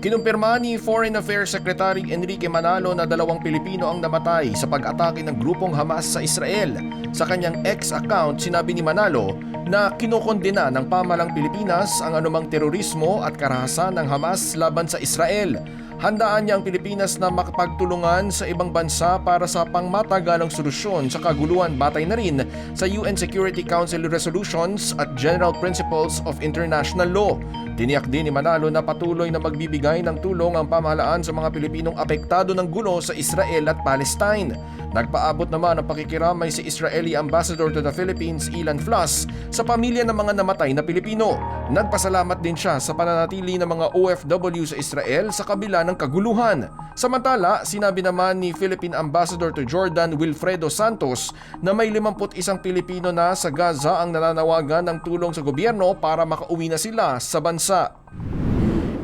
Kinumpirma ni Foreign Affairs Secretary Enrique Manalo na 2 Pilipino ang namatay sa pag-atake ng grupong Hamas sa Israel. Sa kanyang X account, sinabi ni Manalo na kinokondena ng pamahalang Pilipinas ang anumang terorismo at karahasan ng Hamas laban sa Israel. Handaan niya ang Pilipinas na makapagtulungan sa ibang bansa para sa pangmatagalang solusyon sa kaguluhan batay na rin sa UN Security Council resolutions at general principles of international law. Tiniyak din ni Manalo na patuloy na magbibigay ng tulong ang pamahalaan sa mga Pilipinong apektado ng gulo sa Israel at Palestine. Nagpaabot naman ang pakikiramay si Israeli Ambassador to the Philippines Ilan Flas sa pamilya ng mga namatay na Pilipino. Nagpasalamat din siya sa pananatili ng mga OFW sa Israel sa kabila ng kaguluhan. Samantala, sinabi naman ni Philippine Ambassador to Jordan Wilfredo Santos na may 51 Pilipino na sa Gaza ang nananawagan ng tulong sa gobyerno para makauwi na sila sa bansa.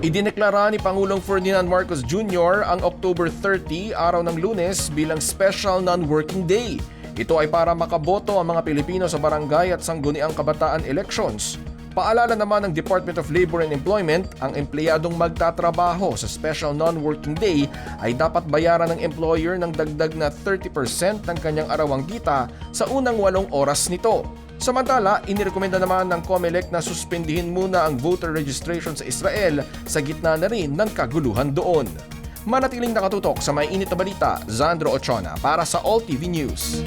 Idineklara ni Pangulong Ferdinand Marcos Jr. ang October 30, araw ng Lunes, bilang Special Non-Working Day. Ito ay para makaboto ang mga Pilipino sa barangay at sangguniang kabataan elections. Paalala naman ng Department of Labor and Employment, ang empleyadong magtatrabaho sa Special Non-Working Day ay dapat bayaran ng employer ng dagdag na 30% ng kanyang arawang kita sa unang 8 oras nito. Samantala, inirekomenda naman ng COMELEC na suspendihin muna ang voter registration sa Israel sa gitna na rin ng kaguluhan doon. Manatiling nakatutok sa may init na balita, Zandro Ochona para sa All TV News.